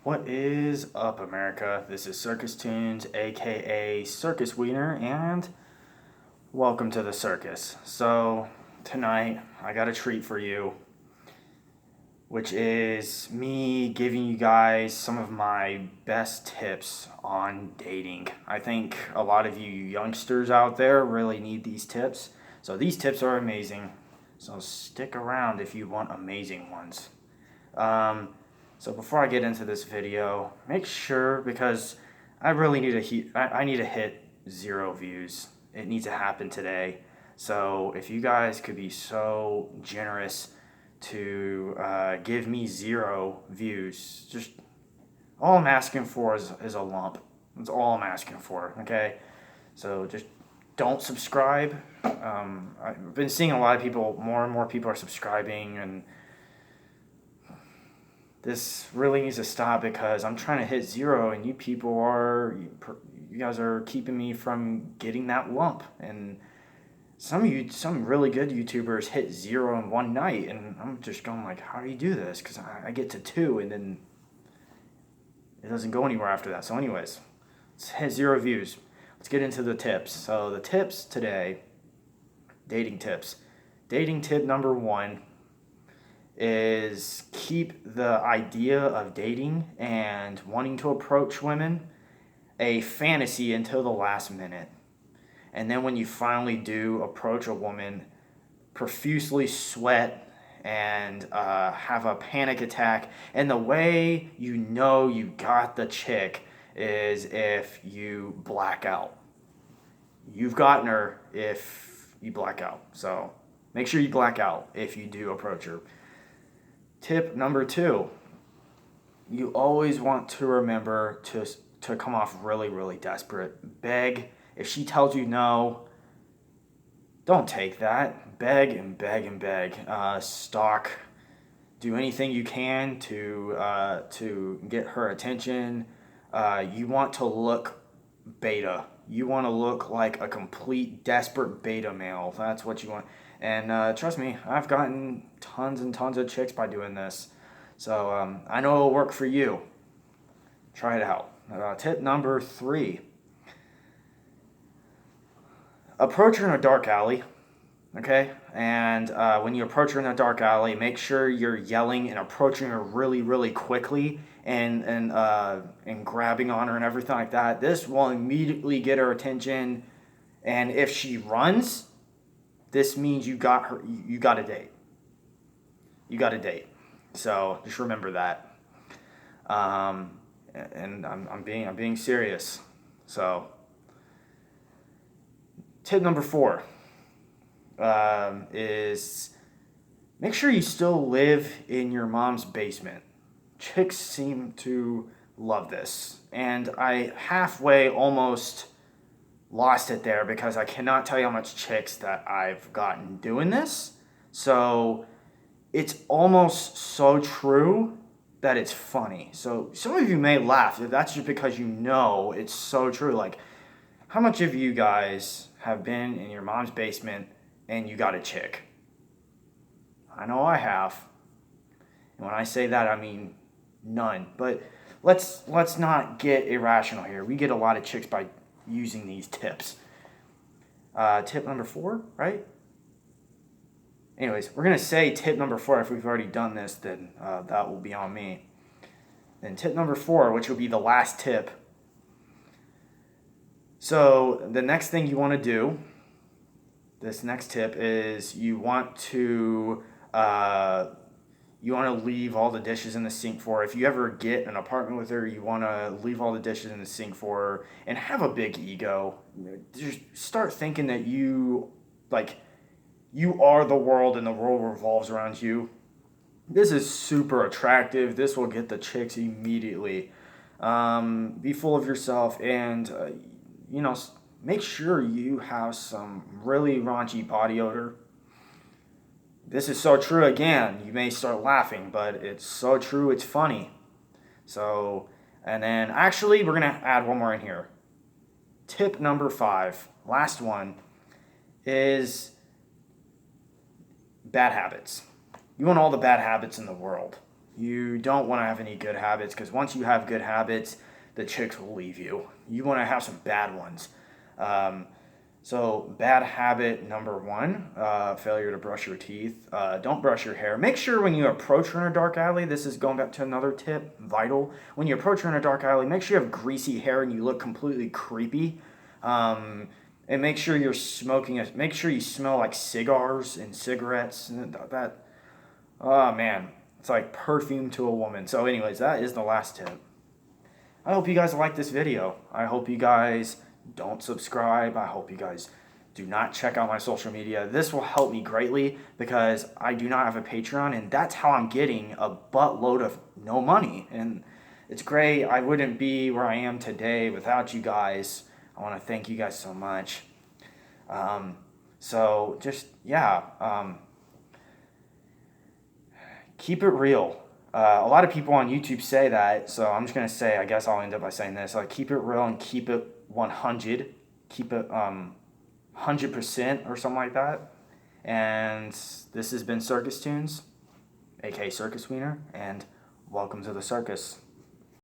What is up, America? This is Circus Toons, aka Circus Wiener, and welcome to the circus. So, tonight I got a treat for you, which is me giving you guys some of my best tips on dating. I think a lot of you youngsters out there really need these tips. So, these tips are amazing. So, stick around if you want amazing ones. So before I get into this video, make sure, because I really need I need to hit 0 views. It needs to happen today. So if you guys could be so generous to give me 0 views, just all I'm asking for is a lump. That's all I'm asking for. Okay, so just don't subscribe. I've been seeing a lot of people, more and more people are subscribing, and this really needs to stop because I'm trying to hit 0 and you guys are keeping me from getting that lump. And some really good YouTubers hit 0 in one night, and I'm just going like, how do you do this? Because I get to 2 and then it doesn't go anywhere after that. So anyways, let's hit 0 views. Let's get into the tips. So the tips today, dating tips. Dating tip number 1 is keep the idea of dating and wanting to approach women a fantasy until the last minute. And then when you finally do approach a woman, profusely sweat and have a panic attack. And the way you know you got the chick is if you black out. You've gotten her if you black out. So make sure you black out if you do approach her. Tip number 2, you always want to remember to come off really, really desperate. Beg. If she tells you no, don't take that. Beg and beg and beg. Stalk. Do anything you can to get her attention. You want to look beta. You want to look like a complete desperate beta male. That's what you want. And trust me, I've gotten tons and tons of chicks by doing this. So I know it'll work for you. Try it out. Tip number 3. Approach her in a dark alley. Okay? And when you approach her in a dark alley, make sure you're yelling and approaching her really, really quickly and grabbing on her and everything like that. This will immediately get her attention. And if she runs, this means you got her. You got a date. You got a date. So just remember that. And I'm being serious. So tip number 4 is make sure you still live in your mom's basement. Chicks seem to love this, and I halfway almost lost it there because I cannot tell you how much chicks that I've gotten doing this. So it's almost so true that it's funny. So some of you may laugh. That's just because you know it's so true. Like, how much of you guys have been in your mom's basement and you got a chick? I know I have. And when I say that, I mean none. But let's not get irrational here. We get a lot of chicks by using these tips. Tip number 4, right? Anyways, we're going to say tip number 4. If we've already done this, then that will be on me. Then tip number 4, which will be the last tip. So the next thing you want to do, this next tip is you want to leave all the dishes in the sink for her. If you ever get an apartment with her, you want to leave all the dishes in the sink for her and have a big ego. Just start thinking that you are the world and the world revolves around you. This is super attractive. This will get the chicks immediately. Be full of yourself and, make sure you have some really raunchy body odor. This is so true. Again, you may start laughing, but it's so true. It's funny. So, and then actually, we're going to add one more in here. Tip number 5, last one, is bad habits. You want all the bad habits in the world. You You don't want to have any good habits, because once you have good habits, the chicks will leave you. You want to have some bad ones. So bad habit number 1, failure to brush your teeth. Don't brush your hair. Make sure when you approach her in a dark alley, this is going back to another tip, vital. When you approach her in a dark alley, make sure you have greasy hair and you look completely creepy. And make sure you're smoking, make sure you smell like cigars and cigarettes. And that, oh man, it's like perfume to a woman. So anyways, that is the last tip. I hope you guys like this video. I hope you guys don't subscribe. I hope you guys do not check out my social media. This will help me greatly, because I do not have a Patreon, and that's how I'm getting a buttload of no money. And it's great. I wouldn't be where I am today without you guys. I want to thank you guys so much. So just, yeah, keep it real. A lot of people on YouTube say that, so I'm just going to say, I guess I'll end up by saying this, like, keep it real and keep it 100, keep it 100% or something like that. And this has been Circus Toons, aka Circus Wiener, and welcome to the circus.